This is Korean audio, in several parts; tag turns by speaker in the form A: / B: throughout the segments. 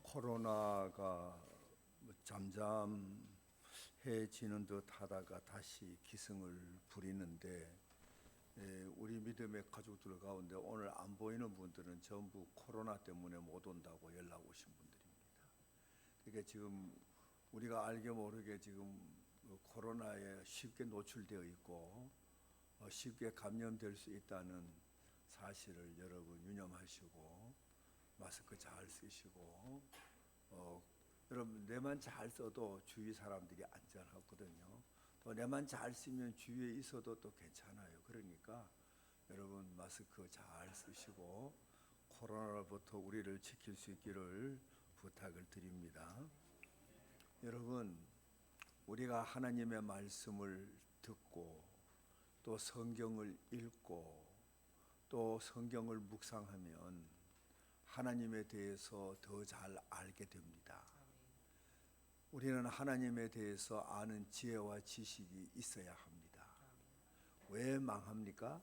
A: 코로나가 잠잠해지는 듯 하다가 다시 기승을 부리는데 우리 믿음의 가족들 가운데 오늘 안 보이는 분들은 전부 코로나 때문에 못 온다고 연락 오신 분들입니다. 그러니까 지금 우리가 알게 모르게 지금 코로나에 쉽게 노출되어 있고 쉽게 감염될 수 있다는 사실을 여러분 유념하시고 마스크 잘 쓰시고 여러분 내만 잘 써도 주위 사람들이 안전하거든요. 또 내만 잘 쓰면 주위에 있어도 또 괜찮아요. 그러니까 여러분 마스크 잘 쓰시고 코로나로부터 우리를 지킬 수 있기를 부탁을 드립니다. 여러분 우리가 하나님의 말씀을 듣고 또 성경을 읽고 또 성경을 묵상하면 하나님에 대해서 더 잘 알게 됩니다. 우리는 하나님에 대해서 아는 지혜와 지식이 있어야 합니다. 왜 망합니까?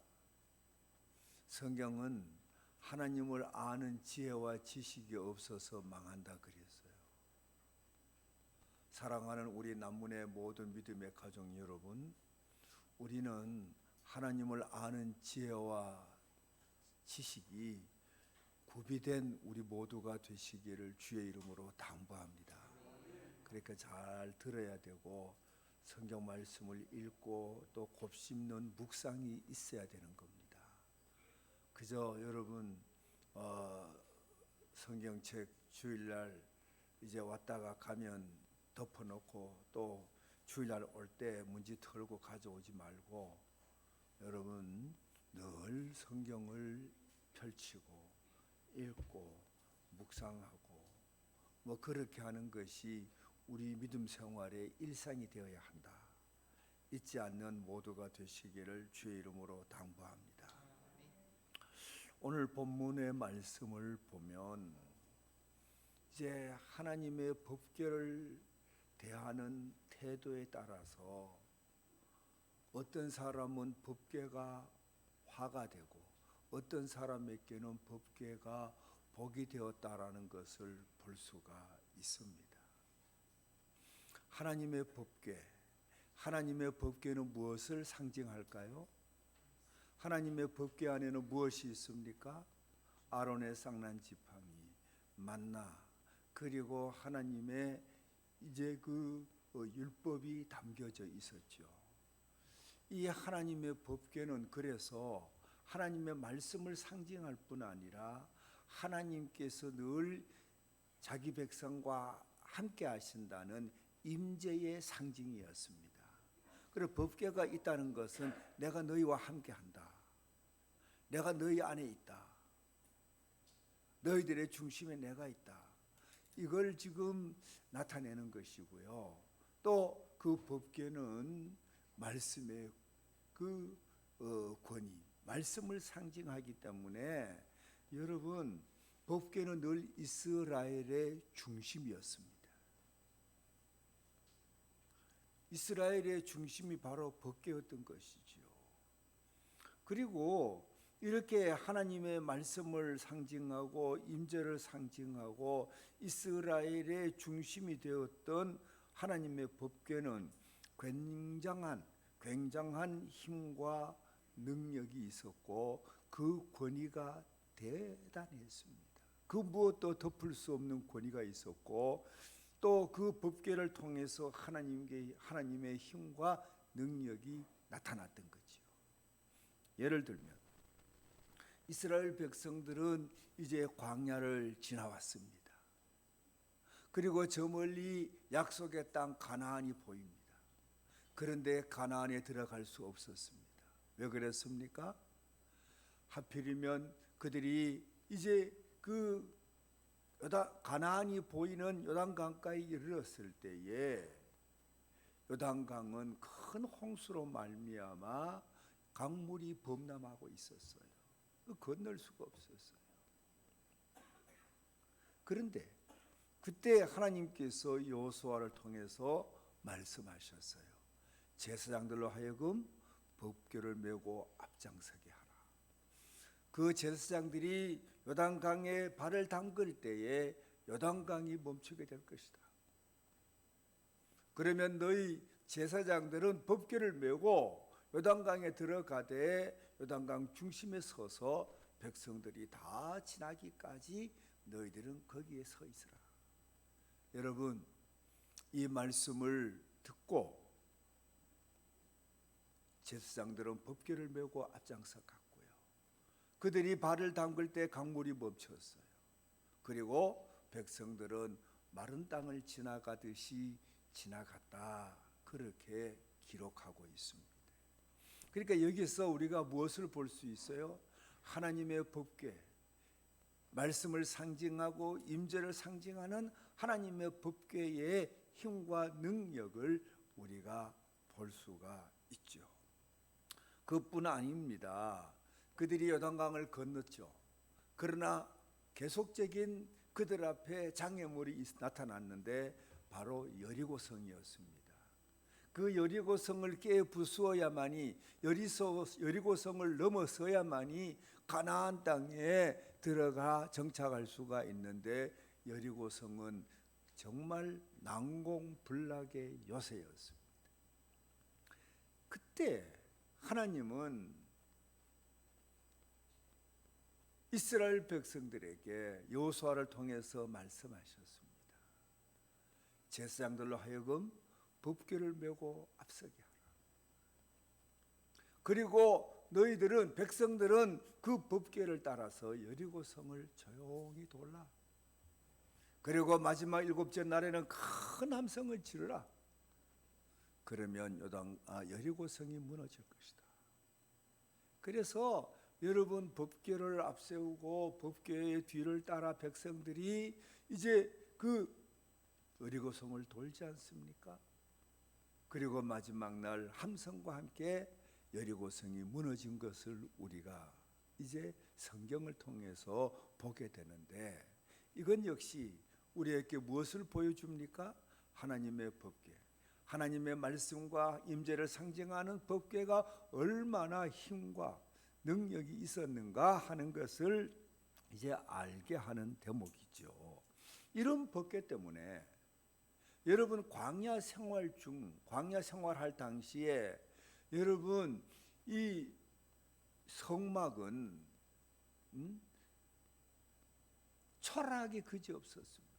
A: 성경은 하나님을 아는 지혜와 지식이 없어서 망한다 그랬어요. 사랑하는 우리 남문의 모든 믿음의 가족 여러분, 우리는 하나님을 아는 지혜와 지식이 구비된 우리 모두가 되시기를 주의 이름으로 당부합니다. 그러니까 잘 들어야 되고 성경 말씀을 읽고 또 곱씹는 묵상이 있어야 되는 겁니다. 그저 여러분 성경책 주일날 이제 왔다가 가면 덮어놓고 또 주일날 올 때 문지 털고 가져오지 말고 여러분 늘 성경을 펼치고 읽고 묵상하고 그렇게 하는 것이 우리 믿음 생활의 일상이 되어야 한다. 잊지 않는 모두가 되시기를 주의 이름으로 당부합니다. 오늘 본문의 말씀을 보면 이제 하나님의 법궤를 대하는 태도에 따라서 어떤 사람은 법궤가 화가 되고 어떤 사람에게는 법궤가 복이 되었다라는 것을 볼 수가 있습니다. 하나님의 법궤는 무엇을 상징할까요? 하나님의 법궤 안에는 무엇이 있습니까? 아론의 쌍난 지팡이, 만나, 그리고 하나님의 이제 그 율법이 담겨져 있었죠. 이 하나님의 법궤는 그래서 하나님의 말씀을 상징할 뿐 아니라 하나님께서 늘 자기 백성과 함께 하신다는 임재의 상징이었습니다. 그리고 법궤가 있다는 것은 내가 너희와 함께 한다. 내가 너희 안에 있다. 너희들의 중심에 내가 있다. 이걸 지금 나타내는 것이고요. 또 그 법궤는 말씀의 그 권위, 말씀을 상징하기 때문에 여러분 법궤는 늘 이스라엘의 중심이었습니다. 이스라엘의 중심이 바로 법궤였던 것이지요. 그리고 이렇게 하나님의 말씀을 상징하고 임재를 상징하고 이스라엘의 중심이 되었던 하나님의 법궤는 굉장한 힘과 능력이 있었고 그 권위가 대단했습니다. 그 무엇도 덮을 수 없는 권위가 있었고 또 그 법궤를 통해서 하나님의 힘과 능력이 나타났던 거죠. 예를 들면 이스라엘 백성들은 이제 광야를 지나왔습니다. 그리고 저 멀리 약속의 땅 가나안이 보입니다. 그런데 가나안에 들어갈 수 없었습니다. 왜 그랬습니까? 하필이면 그들이 이제 그 가나안이 보이는 요단강가에 이르렀을 때에 요단강은 큰 홍수로 말미암아 강물이 범람하고 있었어요. 건널 수가 없었어요. 그런데 그때 하나님께서 여호수아를 통해서 말씀하셨어요. 제사장들로 하여금 법궤를 메고 앞장서게 하라. 그 제사장들이 요단강에 발을 담글 때에 요단강이 멈추게 될 것이다. 그러면 너희 제사장들은 법궤를 메고 요단강에 들어가되 요단강 중심에 서서 백성들이 다 지나기까지 너희들은 거기에 서 있으라. 여러분, 이 말씀을 듣고 제사장들은 법궤를 메고 앞장서 갔고요. 그들이 발을 담글 때 강물이 멈췄어요. 그리고 백성들은 마른 땅을 지나가듯이 지나갔다. 그렇게 기록하고 있습니다. 그러니까 여기서 우리가 무엇을 볼 수 있어요? 하나님의 법궤, 말씀을 상징하고 임재를 상징하는 하나님의 법궤의 힘과 능력을 우리가 볼 수가 있죠. 그뿐 아닙니다. 그들이 요단강을 건넜죠. 그러나 계속적인 그들 앞에 장애물이 나타났는데 바로 여리고성이었습니다. 그 여리고성을 깨부수어야만이, 여리고성을 넘어서야만이 가나안 땅에 들어가 정착할 수가 있는데, 여리고성은 정말 난공불락의 요새였습니다. 그때 하나님은 이스라엘 백성들에게 여호수아를 통해서 말씀하셨습니다. 제사장들로 하여금 법궤를 메고 앞서게 하라. 그리고 너희들은, 백성들은 그 법궤를 따라서 여리고성을 조용히 돌라. 그리고 마지막 7째 날에는 큰 함성을 지르라. 그러면 여리고성이 무너질 것이다. 그래서 여러분, 법궤를 앞세우고 법궤의 뒤를 따라 백성들이 이제 그 여리고성을 돌지 않습니까? 그리고 마지막 날 함성과 함께 여리고성이 무너진 것을 우리가 이제 성경을 통해서 보게 되는데, 이건 역시 우리에게 무엇을 보여줍니까? 하나님의 법궤, 하나님의 말씀과 임재를 상징하는 법궤가 얼마나 힘과 능력이 있었는가 하는 것을 이제 알게 하는 대목이죠. 이런 법궤 때문에 여러분, 광야 생활할 당시에 여러분, 이 성막은 철학이 그지없었습니다.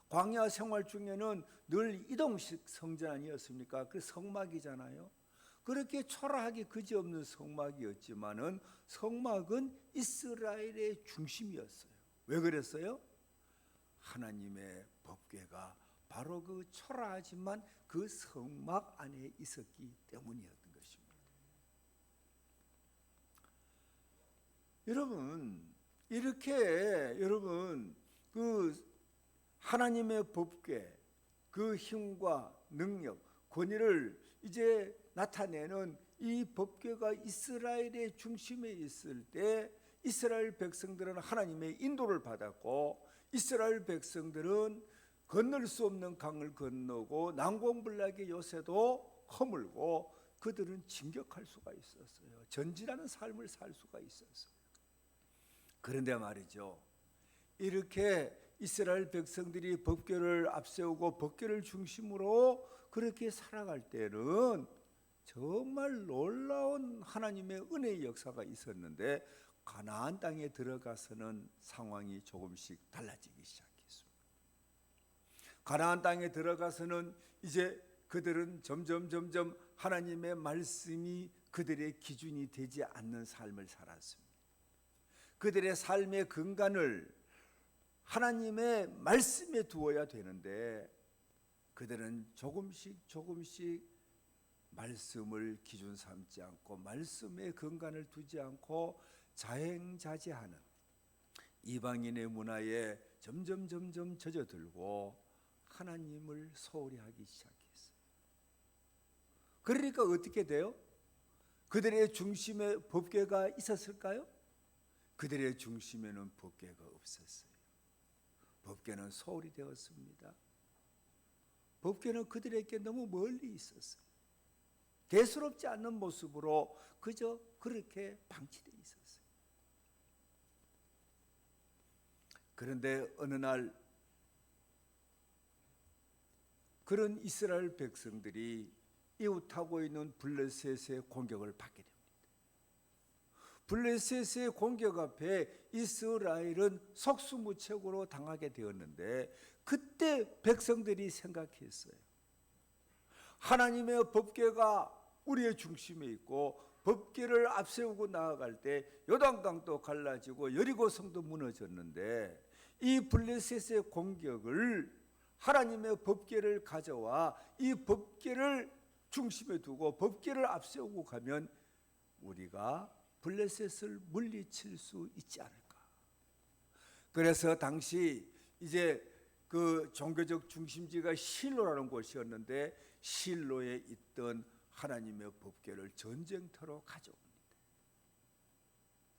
A: 광야 생활 중에는 늘 이동식 성전 아니었습니까? 그 성막이잖아요. 그렇게 초라하게 그지없는 성막이었지만은 성막은 이스라엘의 중심이었어요. 왜 그랬어요? 하나님의 법궤가 바로 그 초라하지만 그 성막 안에 있었기 때문이었던 것입니다. 여러분, 이렇게 여러분, 그 하나님의 법궤, 그 힘과 능력, 권위를 이제 나타내는 이 법궤가 이스라엘의 중심에 있을 때, 이스라엘 백성들은 하나님의 인도를 받았고, 이스라엘 백성들은 건널 수 없는 강을 건너고 난공불락의 요새도 허물고 그들은 진격할 수가 있었어요. 전진하는 삶을 살 수가 있었어요. 그런데 말이죠, 이렇게 이스라엘 백성들이 법궤를 앞세우고 법궤를 중심으로 그렇게 살아갈 때는 정말 놀라운 하나님의 은혜의 역사가 있었는데, 가나안 땅에 들어가서는 상황이 조금씩 달라지기 시작했습니다. 가나안 땅에 들어가서는 이제 그들은 점점 하나님의 말씀이 그들의 기준이 되지 않는 삶을 살았습니다. 그들의 삶의 근간을 하나님의 말씀에 두어야 되는데, 그들은 조금씩 말씀을 기준 삼지 않고 말씀의 근간을 두지 않고 자행자제하는 이방인의 문화에 점점 젖어들고 하나님을 소홀히 하기 시작했어요. 그러니까 어떻게 돼요? 그들의 중심에 법궤가 있었을까요? 그들의 중심에는 법궤가 없었어요. 법궤는 소홀히 되었습니다. 법궤는 그들에게 너무 멀리 있었어요. 대수롭지 않는 모습으로 그저 그렇게 방치되어 있었어요. 그런데 어느 날 그런 이스라엘 백성들이 이웃하고 있는 블레셋의 공격을 받게 됩니다. 블레셋의 공격 앞에 이스라엘은 속수무책으로 당하게 되었는데, 그때 백성들이 생각했어요. 하나님의 법궤가 우리의 중심에 있고 법궤를 앞세우고 나아갈 때 요단강도 갈라지고 여리고성도 무너졌는데, 이 블레셋의 공격을 하나님의 법궤를 가져와 이 법궤를 중심에 두고 법궤를 앞세우고 가면 우리가 블레셋을 물리칠 수 있지 않을까. 그래서 당시 이제 그 종교적 중심지가 실로라는 곳이었는데, 실로에 있던 하나님의 법궤를 전쟁터로 가져옵니다.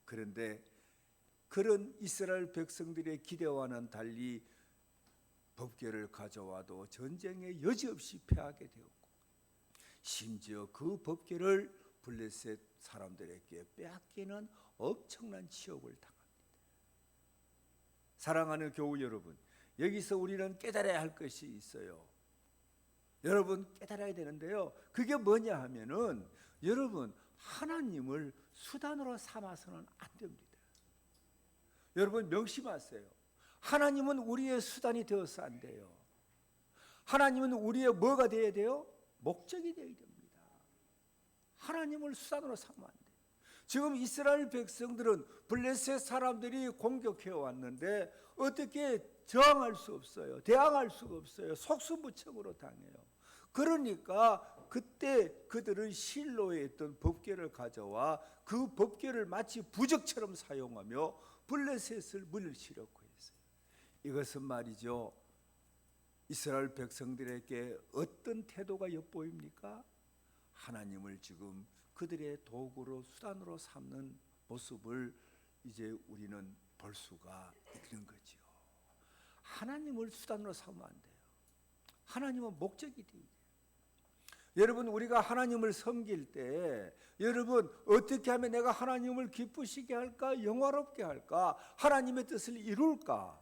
A: 그런데 그런 이스라엘 백성들의 기대와는 달리 법궤를 가져와도 전쟁에 여지없이 패하게 되었고, 심지어 그 법궤를 블레셋 사람들에게 빼앗기는 엄청난 치욕을 당합니다. 사랑하는 교우 여러분, 여기서 우리는 깨달아야 할 것이 있어요. 여러분 깨달아야 되는데요, 그게 뭐냐 하면은, 여러분 하나님을 수단으로 삼아서는 안 됩니다. 여러분 명심하세요. 하나님은 우리의 수단이 되어서 안 돼요. 하나님은 우리의 뭐가 되어야 돼요? 목적이 되어야 됩니다. 하나님을 수단으로 삼으면 안 돼요. 지금 이스라엘 백성들은 블레셋 사람들이 공격해 왔는데 어떻게 저항할 수 없어요. 대항할 수가 없어요. 속수무책으로 당해요. 그러니까 그때 그들은 실로에 있던 법궤를 가져와 그 법궤를 마치 부적처럼 사용하며 블레셋을 물리치려고 했어요. 이것은 말이죠, 이스라엘 백성들에게 어떤 태도가 엿보입니까? 하나님을 지금 그들의 도구로 수단으로 삼는 모습을 이제 우리는 볼 수가 있는 거죠. 하나님을 수단으로 삼으면 안 돼요. 하나님은 목적이 돼요. 여러분 우리가 하나님을 섬길 때 여러분 어떻게 하면 내가 하나님을 기쁘시게 할까, 영화롭게 할까, 하나님의 뜻을 이룰까?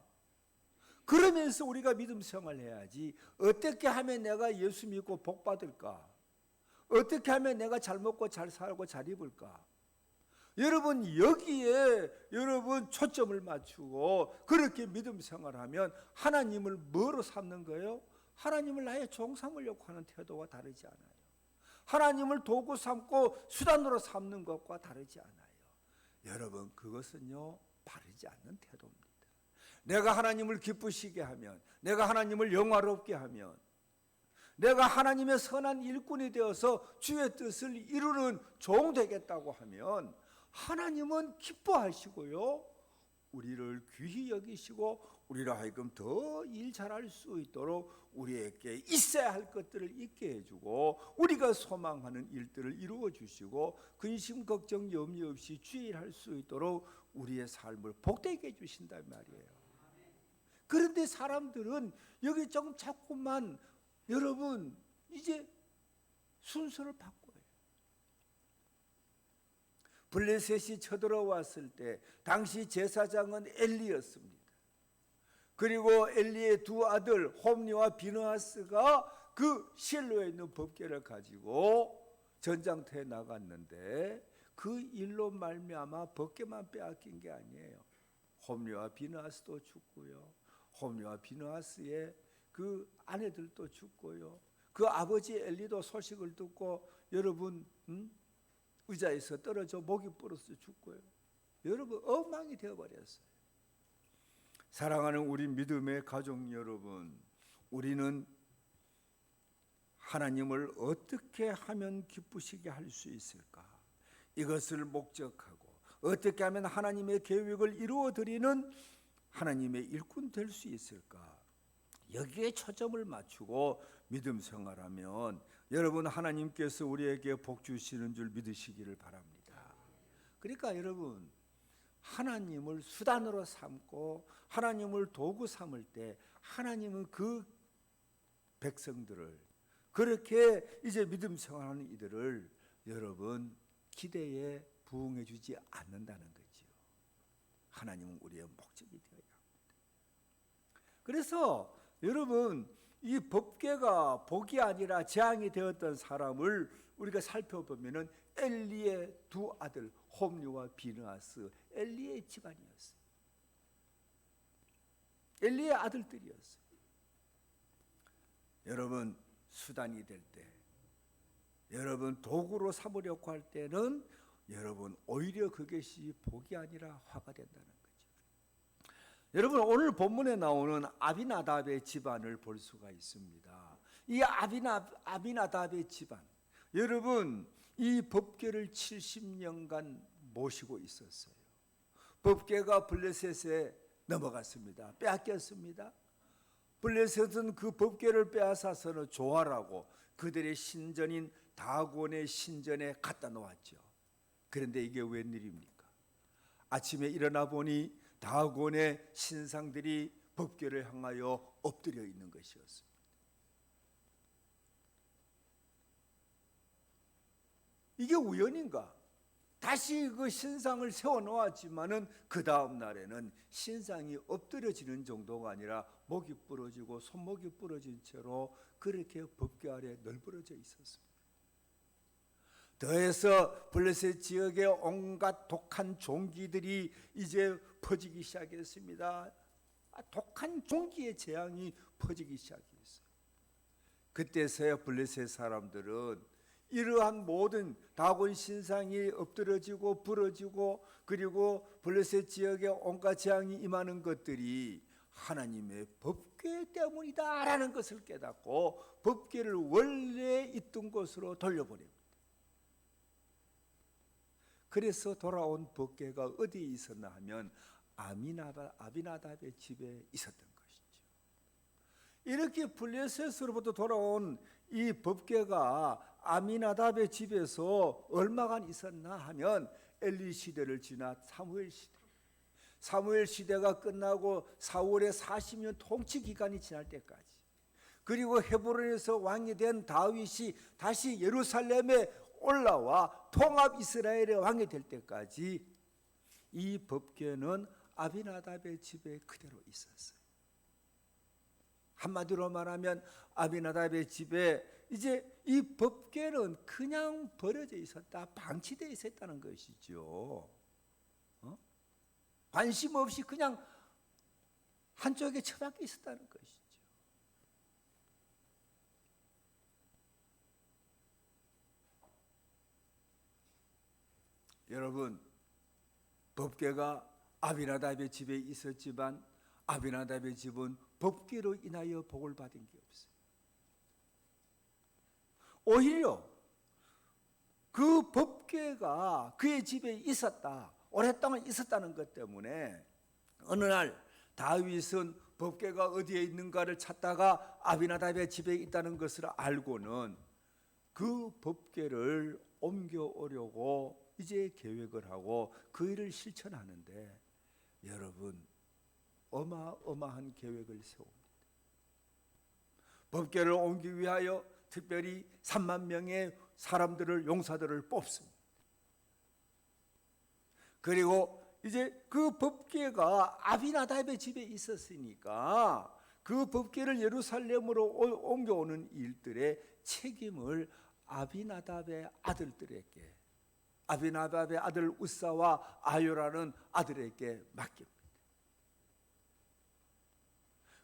A: 그러면서 우리가 믿음 생활을 해야지, 어떻게 하면 내가 예수 믿고 복 받을까? 어떻게 하면 내가 잘 먹고 잘 살고 잘 입을까? 여러분 여기에 여러분 초점을 맞추고 그렇게 믿음 생활하면 하나님을 뭐로 삼는 거예요? 하나님을 나의 종 삼으려고 하는 태도와 다르지 않아요. 하나님을 도구 삼고 수단으로 삼는 것과 다르지 않아요. 여러분 그것은요 바르지 않는 태도입니다. 내가 하나님을 기쁘시게 하면, 내가 하나님을 영화롭게 하면, 내가 하나님의 선한 일꾼이 되어서 주의 뜻을 이루는 종 되겠다고 하면 하나님은 기뻐하시고요, 우리를 귀히 여기시고 우리로 하여금 더 일 잘할 수 있도록 우리에게 있어야 할 것들을 있게 해주고 우리가 소망하는 일들을 이루어 주시고 근심 걱정 염려 없이 주의 일할 수 있도록 우리의 삶을 복되게 해주신단 말이에요. 그런데 사람들은 여기 조금 자꾸만 여러분 이제 순서를 바꿔요. 블레셋이 쳐들어왔을 때 당시 제사장은 엘리였습니다. 그리고 엘리의 두 아들 홈리와 비느하스가 그 실로에 있는 법궤를 가지고 전장터에 나갔는데 그 일로 말미암아 법궤만 빼앗긴 게 아니에요. 홈리와 비느하스도 죽고요, 홈리와 비느하스의 그 아내들도 죽고요, 그 아버지 엘리도 소식을 듣고 여러분 의자에서 떨어져 목이 부러져 죽고요. 여러분 엉망이 되어버렸어요. 사랑하는 우리 믿음의 가족 여러분, 우리는 하나님을 어떻게 하면 기쁘시게 할 수 있을까? 이것을 목적하고 어떻게 하면 하나님의 계획을 이루어드리는 하나님의 일꾼 될 수 있을까? 여기에 초점을 맞추고 믿음 생활하면 여러분 하나님께서 우리에게 복 주시는 줄 믿으시기를 바랍니다. 그러니까 여러분 하나님을 수단으로 삼고 하나님을 도구 삼을 때 하나님은 그 백성들을, 그렇게 이제 믿음 생활하는 이들을 여러분 기대에 부응해 주지 않는다는 거지요. 하나님은 우리의 목적이 되어야 합니다. 그래서 여러분, 이 법궤가 복이 아니라 재앙이 되었던 사람을 우리가 살펴보면은 엘리의 두 아들 홈리와 비느하스, 엘리의 집안이었어요. 엘리의 아들들이었어요. 여러분, 수단이 될 때, 여러분 도구로 삼으려고 할 때는 여러분 오히려 그것이 복이 아니라 화가 된다는 거죠. 여러분, 오늘 본문에 나오는 아비나답의 집안을 볼 수가 있습니다. 이 아비나답의 집안, 여러분 이 법궤를 70년간 모시고 있었어요. 법궤가 블레셋에 넘어갔습니다. 빼앗겼습니다. 블레셋은 그 법궤를 빼앗아서는 조화라고 그들의 신전인 다곤의 신전에 갖다 놓았죠. 그런데 이게 웬일입니까? 아침에 일어나 보니 다곤의 신상들이 법궤를 향하여 엎드려 있는 것이었습니다. 이게 우연인가? 다시 그 신상을 세워 놓았지만은 그 다음 날에는 신상이 엎드려지는 정도가 아니라 목이 부러지고 손목이 부러진 채로 그렇게 법궤 아래 널브러져 있었습니다. 더해서 블레셋 지역의 온갖 독한 종기들이 이제 퍼지기 시작했습니다. 독한 종기의 재앙이 퍼지기 시작했어요. 그때서야 블레셋 사람들은 이러한 모든 다곤 신상이 엎드러지고 부러지고 그리고 블레셋 지역에 온갖 재앙이 임하는 것들이 하나님의 법궤 때문이다라는 것을 깨닫고 법궤를 원래 있던 곳으로 돌려보냅니다. 그래서 돌아온 법궤가 어디에 있었나 하면 아비나답의 집에 있었던 것이죠. 이렇게 블레셋으로부터 돌아온 이 법궤가 아미나답의 집에서 얼마간 있었나 하면 엘리 시대를 지나 사무엘 시대가 끝나고 사울의 40년 통치 기간이 지날 때까지, 그리고 헤브론에서 왕이 된 다윗이 다시 예루살렘에 올라와 통합 이스라엘의 왕이 될 때까지 이 법궤는 아비나답의 집에 그대로 있었어요. 한마디로 말하면 아비나답의 집에 이제 이 법궤는 그냥 버려져 있었다, 방치되어 있었다는 것이죠. 관심 없이 그냥 한쪽에 처박혀 있었다는 것이죠. 여러분, 법궤가 아비나답의 집에 있었지만 아비나답의 집은 법궤로 인하여 복을 받은 게 없어요. 오히려 그 법궤가 그의 집에 있었다, 오랫동안 있었다는 것 때문에 어느 날 다윗은 법궤가 어디에 있는가를 찾다가 아비나답의 집에 있다는 것을 알고는 그 법궤를 옮겨오려고 이제 계획을 하고 그 일을 실천하는데, 여러분 어마어마한 계획을 세웁니다. 법궤를 옮기기 위하여 특별히 3만 명의 사람들을, 용사들을 뽑습니다. 그리고 이제 그 법궤가 아비나답의 집에 있었으니까 그 법궤를 예루살렘으로 옮겨오는 일들의 책임을 아비나답의 아들들에게, 아비나답의 아들 우사와 아요라는 아들에게 맡깁니다.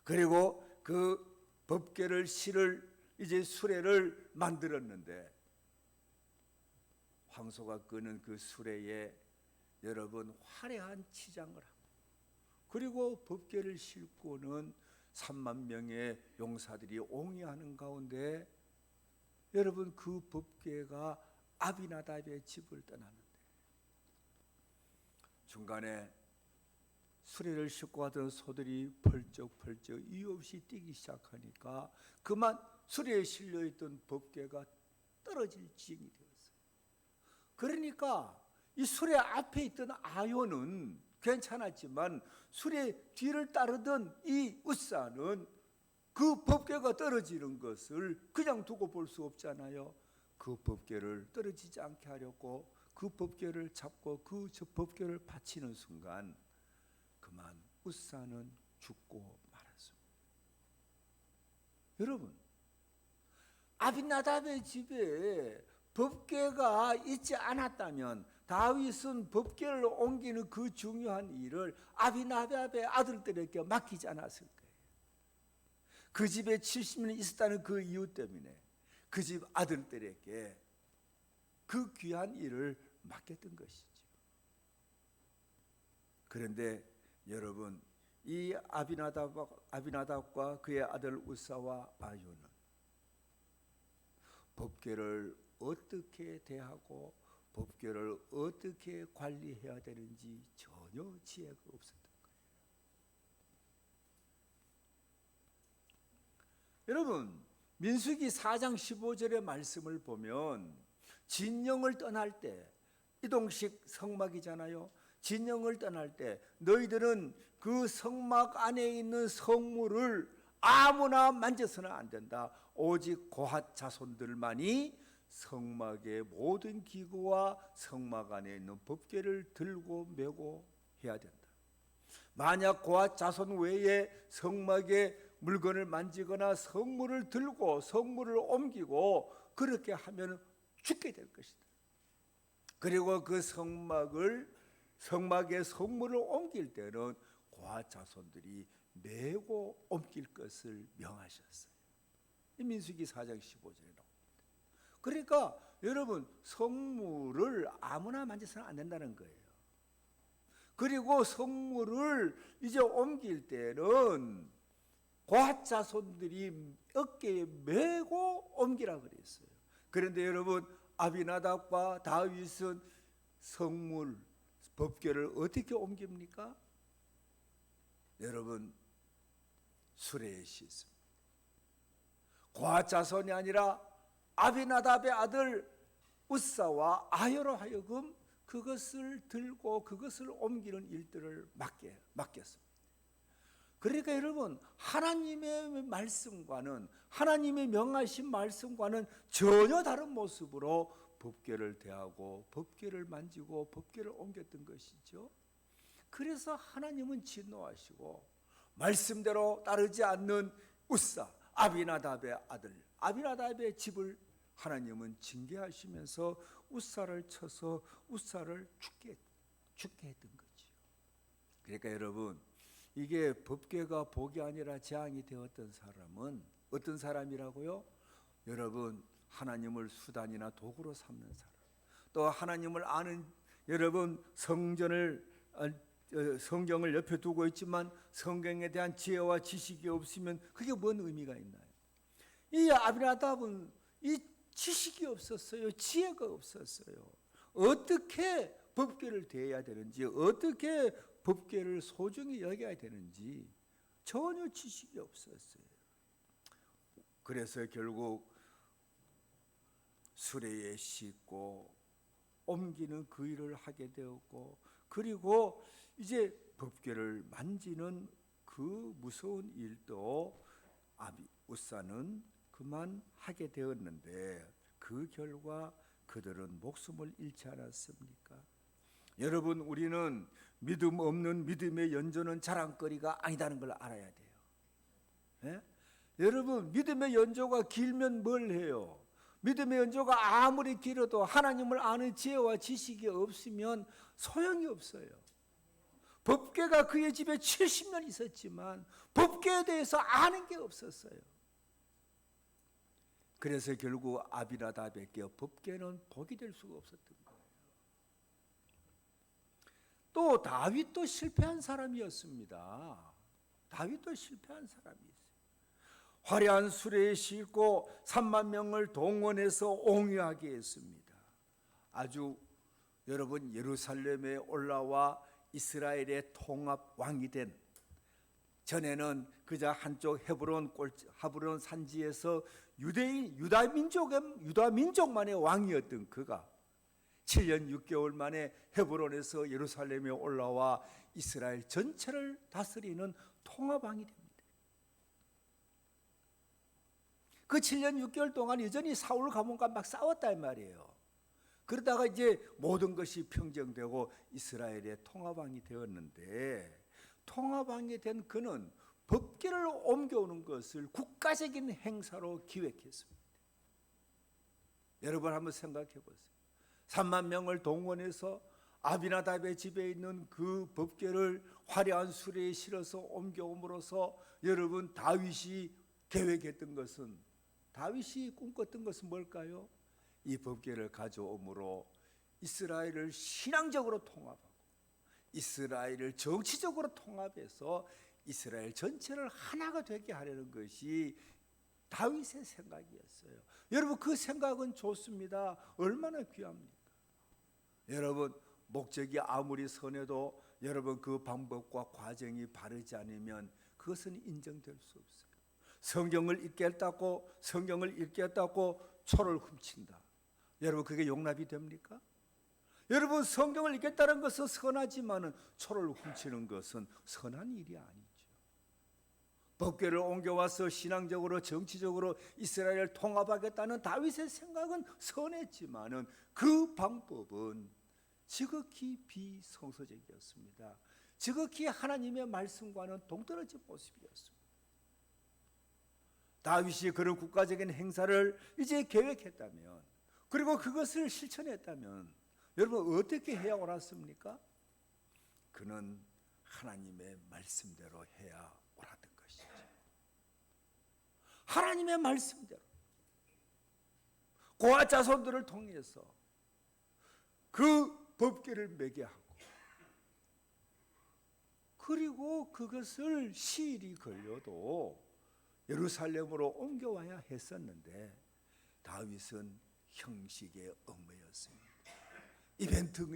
A: 그리고 그 법궤를 실을 이제 수레를 만들었는데, 황소가 끄는 그 수레에 여러분 화려한 치장을 하고, 그리고 법궤를 싣고는 3만 명의 용사들이 옹이하는 가운데 여러분 그 법궤가 아비나답의 집을 떠나는데, 중간에 수레를 싣고 가던 소들이 펄쩍펄쩍 이유 없이 뛰기 시작하니까 그만 수레에 실려있던 법궤가 떨어질 지경이 되었어요. 그러니까 이 수레 앞에 있던 아요는 괜찮았지만 수레 뒤를 따르던 이 우사는 그 법궤가 떨어지는 것을 그냥 두고 볼 수 없잖아요. 그 법궤를 떨어지지 않게 하려고 그 법궤를 잡고 그 법궤를 받치는 순간 그만 우사는 죽고 말았습니다. 여러분, 아비나답의 집에 법궤가 있지 않았다면 다윗은 법궤를 옮기는 그 중요한 일을 아비나답의 아들들에게 맡기지 않았을 거예요. 그 집에 70년 있었다는 그 이유 때문에 그 집 아들들에게 그 귀한 일을 맡겼던 것이죠. 그런데 여러분, 이 아비나답과 그의 아들 우사와 아요는 법궤를 어떻게 대하고 법궤를 어떻게 관리해야 되는지 전혀 지혜가 없었던 거예요. 여러분, 민수기 4장 15절의 말씀을 보면 진영을 떠날 때, 이동식 성막이잖아요. 진영을 떠날 때 너희들은 그 성막 안에 있는 성물을 아무나 만져서는 안 된다. 오직 고핫 자손들만이 성막의 모든 기구와 성막 안에 있는 법궤를 들고 메고 해야 된다. 만약 고핫 자손 외에 성막의 물건을 만지거나 성물을 들고 성물을 옮기고 그렇게 하면 죽게 될 것이다. 그리고 그 성막의 성물을 옮길 때는 고핫 자손들이 메고 옮길 것을 명하셨어요. 민수기 4장 15절에 나옵니다. 그러니까 여러분, 성물을 아무나 만져서는 안 된다는 거예요. 그리고 성물을 이제 옮길 때는 고핫 자손들이 어깨에 메고 옮기라 그랬어요. 그런데 여러분, 아비나답과 다윗은 성물 법궤를 어떻게 옮깁니까? 여러분, 수레에 싣습니다. 고핫 자손이 아니라 아비나답의 아들 우사와 아요로 하여금 그것을 들고 그것을 옮기는 일들을 맡겼습니다. 그러니까 여러분, 하나님의 말씀과는, 하나님의 명하신 말씀과는 전혀 다른 모습으로 법궤를 대하고 법궤를 만지고 법궤를 옮겼던 것이죠. 그래서 하나님은 진노하시고 말씀대로 따르지 않는 우사, 아비나답의 아들, 아비나답의 집을 하나님은 징계하시면서 우사를 쳐서 우사를 죽게 했던 거죠. 그러니까 여러분, 이게 법궤가 복이 아니라 재앙이 되었던 사람은 어떤 사람이라고요? 여러분, 하나님을 수단이나 도구로 삼는 사람, 또 하나님을 아는, 여러분, 성경을 옆에 두고 있지만 성경에 대한 지혜와 지식이 없으면 그게 뭔 의미가 있나요? 이 아비나답은 이 지식이 없었어요. 지혜가 없었어요. 어떻게 법궤를 대해야 되는지, 어떻게 법궤를 소중히 여겨야 되는지 전혀 지식이 없었어요. 그래서 결국 수레에 싣고 옮기는 그 일을 하게 되었고, 그리고 이제 법궤를 만지는 그 무서운 일도 우사는 그만하게 되었는데, 그 결과 그들은 목숨을 잃지 않았습니까? 여러분, 우리는 믿음 없는 믿음의 연조는 자랑거리가 아니다는 걸 알아야 돼요. 예? 여러분, 믿음의 연조가 길면 뭘 해요? 믿음의 연조가 아무리 길어도 하나님을 아는 지혜와 지식이 없으면 소용이 없어요. 법궤가 그의 집에 70년 있었지만 법궤에 대해서 아는 게 없었어요. 그래서 결국 아비나답에게 법궤는 복이 될 수가 없었던 거예요. 또 다윗도 실패한 사람이었습니다. 다윗도 실패한 사람이었어요. 화려한 수레에 싣고 3만 명을 동원해서 옹유하게 했습니다. 아주 여러분, 예루살렘에 올라와 이스라엘의 통합 왕이 된, 전에는 그저 한쪽 헤브론 산지에서 유다 민족만의 왕이었던 그가 7년 6개월 만에 헤브론에서 예루살렘에 올라와 이스라엘 전체를 다스리는 통합왕이 됩니다. 그 7년 6개월 동안 여전히 사울 가문과 막 싸웠단 말이에요. 그러다가 이제 모든 것이 평정되고 이스라엘의 통합왕이 되었는데, 통합왕이 된 그는 법궤를 옮겨오는 것을 국가적인 행사로 기획했습니다. 여러분 한번 생각해 보세요. 3만 명을 동원해서 아비나답의 집에 있는 그 법궤를 화려한 수레에 실어서 옮겨옴으로써 여러분 다윗이 계획했던 것은, 다윗이 꿈꿨던 것은 뭘까요? 이 법궤를 가져옴으로 이스라엘을 신앙적으로 통합하고 이스라엘을 정치적으로 통합해서 이스라엘 전체를 하나가 되게 하려는 것이 다윗의 생각이었어요. 여러분 그 생각은 좋습니다. 얼마나 귀합니까? 여러분 목적이 아무리 선해도 여러분 그 방법과 과정이 바르지 않으면 그것은 인정될 수 없어요. 성경을 읽겠다고 초를 훔친다. 여러분 그게 용납이 됩니까? 여러분 성경을 읽겠다는 것은 선하지만은 초를 훔치는 것은 선한 일이 아니죠. 법궤를 옮겨와서 신앙적으로 정치적으로 이스라엘을 통합하겠다는 다윗의 생각은 선했지만은 그 방법은 지극히 비성서적이었습니다. 지극히 하나님의 말씀과는 동떨어진 모습이었습니다. 다윗이 그런 국가적인 행사를 이제 계획했다면, 그리고 그것을 실천했다면 여러분 어떻게 해야 옳았습니까? 그는 하나님의 말씀대로 해야 옳았던 것이죠. 하나님의 말씀대로 고아 자손들을 통해서 그 법궤를 매게 하고, 그리고 그것을 시일이 걸려도 예루살렘으로 옮겨와야 했었는데 다윗은 형식에 얽매였습니다. 이벤트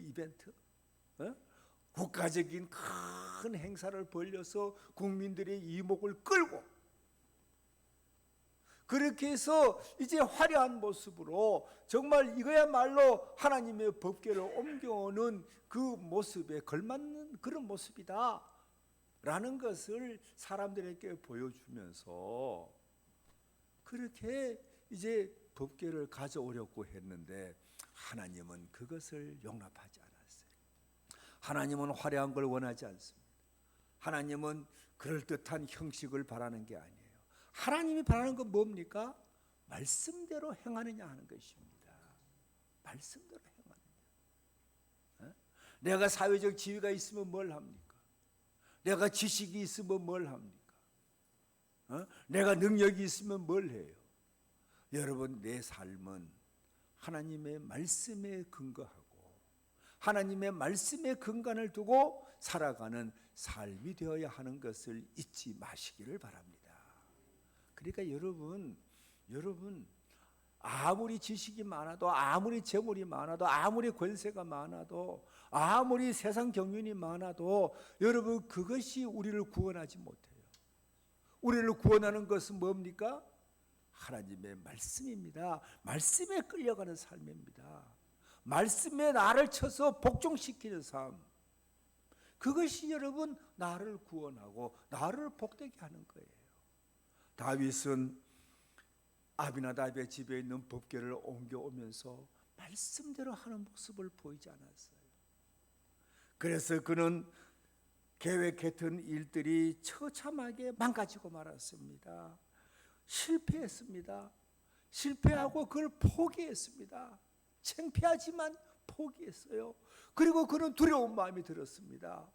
A: 국가적인 큰 행사를 벌려서 국민들의 이목을 끌고, 그렇게 해서 이제 화려한 모습으로 정말 이거야말로 하나님의 법궤를 옮겨오는 그 모습에 걸맞는 그런 모습이다 라는 것을 사람들에게 보여주면서 그렇게 이제 법궤를 가져오려고 했는데 하나님은 그것을 용납하지 않았어요. 하나님은 화려한 걸 원하지 않습니다. 하나님은 그럴듯한 형식을 바라는 게 아니에요. 하나님이 바라는 건 뭡니까? 말씀대로 행하느냐 하는 것입니다. 말씀대로 행하느냐. 내가 사회적 지위가 있으면 뭘 합니까? 내가 지식이 있으면 뭘 합니까? 내가 능력이 있으면 뭘 해요? 여러분 내 삶은 하나님의 말씀에 근거하고 하나님의 말씀에 근간을 두고 살아가는 삶이 되어야 하는 것을 잊지 마시기를 바랍니다. 그러니까 여러분 아무리 지식이 많아도, 아무리 재물이 많아도, 아무리 권세가 많아도, 아무리 세상 경륜이 많아도 여러분 그것이 우리를 구원하지 못해요. 우리를 구원하는 것은 뭡니까? 하나님의 말씀입니다. 말씀에 끌려가는 삶입니다. 말씀에 나를 쳐서 복종시키는 삶, 그것이 여러분 나를 구원하고 나를 복되게 하는 거예요. 다윗은 아비나답의 집에 있는 법궤를 옮겨오면서 말씀대로 하는 모습을 보이지 않았어요. 그래서 그는 계획했던 일들이 처참하게 망가지고 말았습니다. 실패했습니다. 실패하고 그걸 포기했습니다. 창피하지만 포기했어요. 그리고 그는 두려운 마음이 들었습니다.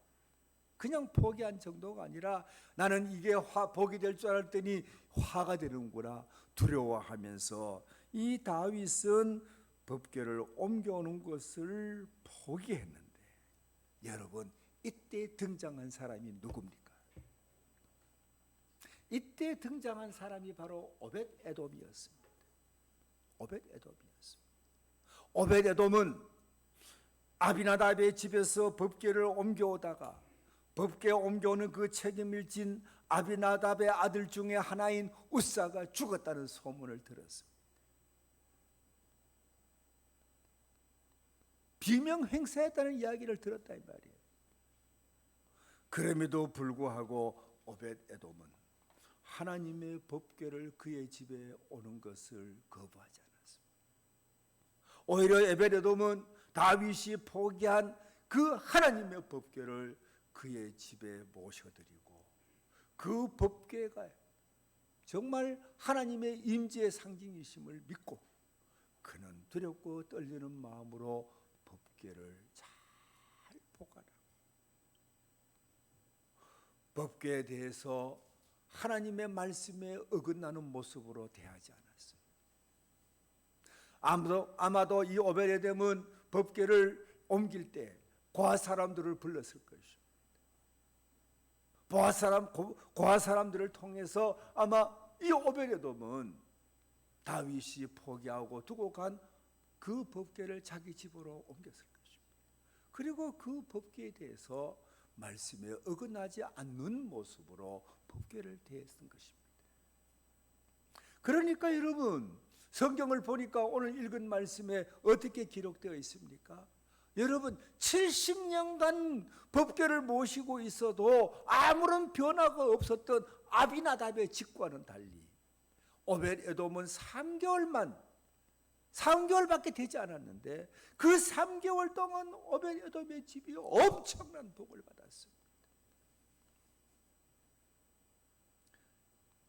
A: 그냥 포기한 정도가 아니라 나는 이게 복이 될 줄 알았더니 화가 되는구나 두려워하면서 이 다윗은 법궤를 옮겨오는 것을 포기했는데, 여러분 이때 등장한 사람이 누굽니까? 이때 등장한 사람이 바로 오벳에돔이었습니다. 오벳에돔은 아비나답의 집에서 법궤를 옮겨오다가 법궤 옮겨오는 그 책임을 진 아비나답의 아들 중에 하나인 우사가 죽었다는 소문을 들었습니다. 비명 행사했다는 이야기를 들었다 이 말이에요. 그럼에도 불구하고 오벳에돔은 하나님의 법궤를 그의 집에 오는 것을 거부하지 않았습니다. 오히려 오벳에돔은 다윗이 포기한 그 하나님의 법궤를 그의 집에 모셔드리고 그 법궤가 정말 하나님의 임재의 상징이심을 믿고 그는 두렵고 떨리는 마음으로 법궤를 잘 보관하고 법궤에 대해서 하나님의 말씀에 어긋나는 모습으로 대하지 않았습니다. 아마도 이 오베데돔은 법궤를 옮길 때 고아 사람들을 불렀을 것입니다. 고아 사람들을 통해서 아마 이 오베데돔은 다윗이 포기하고 두고 간 그 법궤를 자기 집으로 옮겼을 것입니다. 그리고 그 법궤에 대해서 말씀에 어긋나지 않는 모습으로 법궤를 대했던 것입니다. 그러니까 여러분, 성경을 보니까 오늘 읽은 말씀에 어떻게 기록되어 있습니까? 여러분, 70년간 법궤를 모시고 있어도 아무런 변화가 없었던 아비나답의 집과는 달리 오벳에돔은 3개월밖에 되지 않았는데 그 3개월 동안 오벳에돔의 집이 엄청난 복을 받았습니다.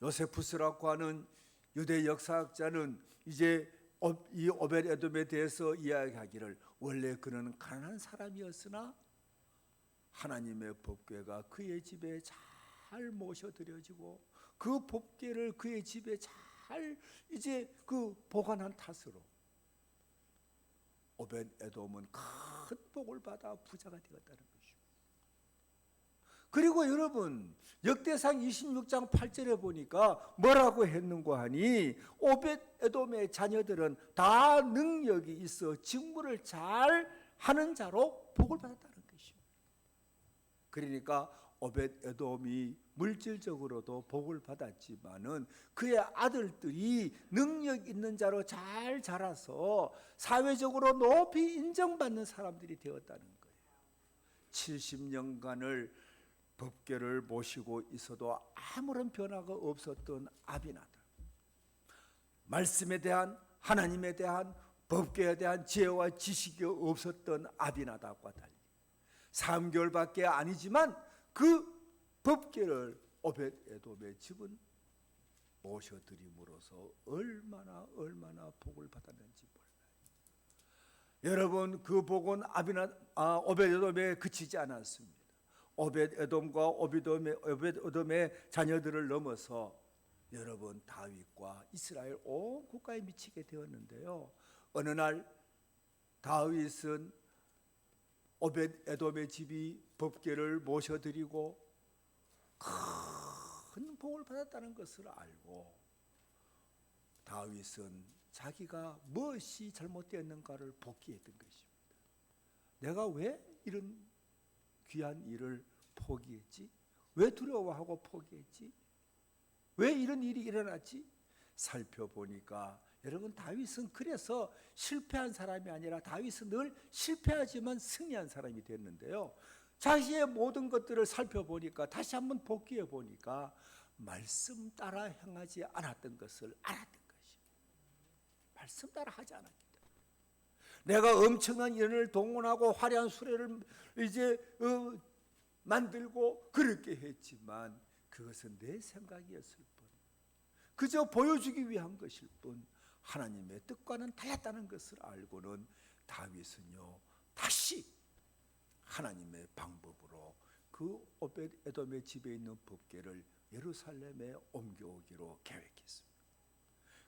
A: 요세푸스라고 하는 유대 역사학자는 이제 이 오벳에돔에 대해서 이야기하기를 원래 그는 가난한 사람이었으나 하나님의 법궤가 그의 집에 잘 모셔드려지고 그 법궤를 그의 집에 잘 이제 그 보관한 탓으로 오벳에돔은 큰 복을 받아 부자가 되었다는 것입니다. 그리고 여러분, 역대상 26장 8절에 보니까 뭐라고 했는고 하니 오벳에돔의 자녀들은 다 능력이 있어 직무를 잘 하는 자로 복을 받았다는 것입니다. 그러니까 오벳에돔이 물질적으로도 복을 받았지만은 그의 아들들이 능력 있는 자로 잘 자라서 사회적으로 높이 인정받는 사람들이 되었다는 거예요. 70년간을 법궤를 모시고 있어도 아무런 변화가 없었던 아비나답, 말씀에 대한 하나님에 대한 법궤에 대한 지혜와 지식이 없었던 아비나답과 달리 3개월밖에 아니지만 그 법궤를 오벳에돔의 집은 모셔드림으로써 얼마나 복을 받았는지 몰라요. 여러분, 그 복은 오벳에돔에 그치지 않았습니다. 오벳에돔과 오벳에돔의 자녀들을 넘어서 여러분 다윗과 이스라엘 온 국가에 미치게 되었는데요. 어느 날 다윗은 오벳에돔의 집이 법궤를 모셔드리고 큰 복을 받았다는 것을 알고 다윗은 자기가 무엇이 잘못되었는가를 복귀했던 것입니다. 내가 왜 이런 귀한 일을 포기했지? 왜 두려워하고 포기했지? 왜 이런 일이 일어났지? 살펴보니까 여러분, 다윗은 그래서 실패한 사람이 아니라 다윗은 늘 실패하지만 승리한 사람이 됐는데요. 자기의 모든 것들을 살펴보니까 다시 한번 복귀해 보니까 말씀 따라 행하지 않았던 것을 알았던 것입니다. 말씀 따라 하지 않았기 때문에 내가 엄청난 인원을 동원하고 화려한 수레를 이제 만들고 그렇게 했지만 그것은 내 생각이었을 뿐, 그저 보여주기 위한 것일 뿐 하나님의 뜻과는 달랐다는 것을 알고는 다윗은요 다시 하나님의 방법으로 그 오벳에돔의 집에 있는 법궤를 예루살렘에 옮겨오기로 계획했습니다.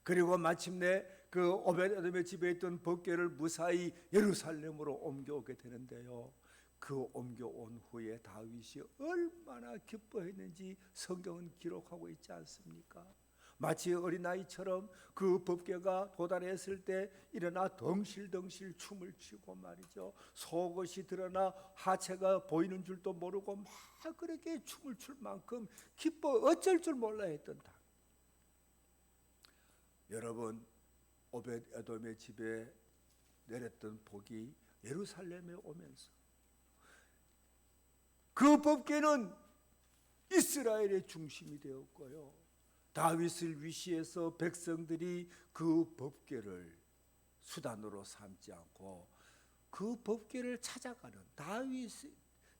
A: 그리고 마침내 그 오벳에돔의 집에 있던 법궤를 무사히 예루살렘으로 옮겨오게 되는데요. 그 옮겨온 후에 다윗이 얼마나 기뻐했는지 성경은 기록하고 있지 않습니까? 마치 어린아이처럼 그 법궤가 도달했을 때 일어나 덩실덩실 춤을 추고 말이죠. 속옷이 드러나 하체가 보이는 줄도 모르고 막 그렇게 춤을 출 만큼 기뻐 어쩔 줄 몰라 했던 다윗. 여러분, 오벳에돔의 집에 내렸던 복이 예루살렘에 오면서 그 법궤는 이스라엘의 중심이 되었고요. 다윗을 위시해서 백성들이 그 법궤를 수단으로 삼지 않고 그 법궤를 찾아가는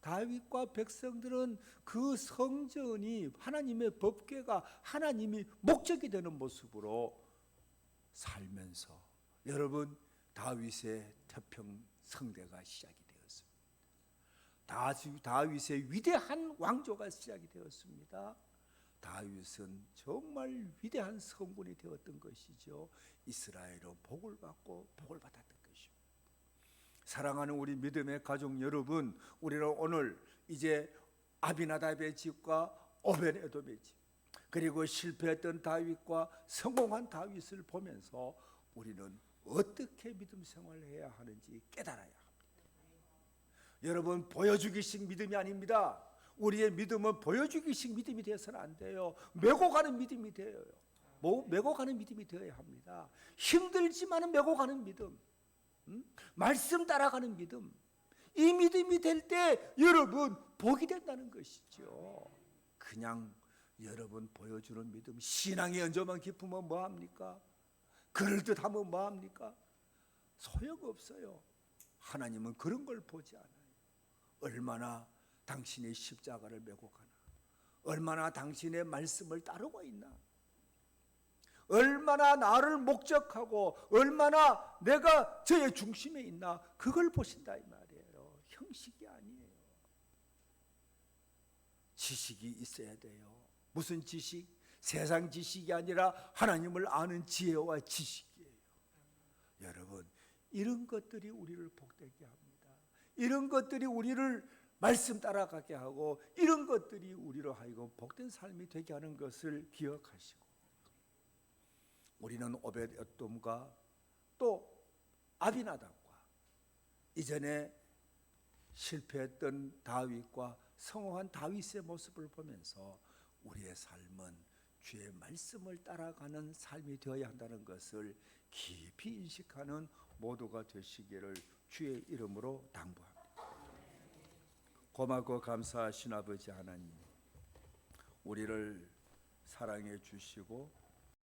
A: 다윗과 백성들은 그 성전이 하나님의 법궤가 하나님이 목적이 되는 모습으로 살면서 여러분 다윗의 태평 성대가 시작이 되었습니다. 다윗의 위대한 왕조가 시작이 되었습니다. 다윗은 정말 위대한 성군이 되었던 것이죠. 이스라엘은 복을 받고 복을 받았던 것입니다. 사랑하는 우리 믿음의 가족 여러분, 우리는 오늘 이제 아비나답의 집과 오벳에돔의 집, 그리고 실패했던 다윗과 성공한 다윗을 보면서 우리는 어떻게 믿음 생활을 해야 하는지 깨달아야 합니다. 여러분, 보여주기식 믿음이 아닙니다. 우리의 믿음은 보여주기식 믿음이 되어서는 안 돼요. 메고 가는 믿음이 되어요. 메고 가는 믿음이 되어야 합니다. 힘들지만 메고 가는 믿음, 말씀 따라가는 믿음, 이 믿음이 될 때 여러분 복이 된다는 것이죠. 그냥 여러분 보여주는 믿음, 신앙의 연조만 깊으면 뭐합니까? 그럴듯하면 뭐합니까? 소용없어요. 하나님은 그런 걸 보지 않아요. 얼마나 당신의 십자가를 메고 가나, 얼마나 당신의 말씀을 따르고 있나, 얼마나 나를 목적하고 얼마나 내가 저의 중심에 있나, 그걸 보신다 이 말이에요. 형식이 아니에요. 지식이 있어야 돼요. 무슨 지식? 세상 지식이 아니라 하나님을 아는 지혜와 지식이에요. 여러분, 이런 것들이 우리를 복되게 합니다. 이런 것들이 우리를 말씀 따라가게 하고, 이런 것들이 우리로 하여금 복된 삶이 되게 하는 것을 기억하시고, 우리는 오벳에돔과 또 아비나답과 이전에 실패했던 다윗과 성공한 다윗의 모습을 보면서 우리의 삶은 주의 말씀을 따라가는 삶이 되어야 한다는 것을 깊이 인식하는 모두가 되시기를 주의 이름으로 당부합니다. 고맙고 감사하신 아버지 하나님, 우리를 사랑해 주시고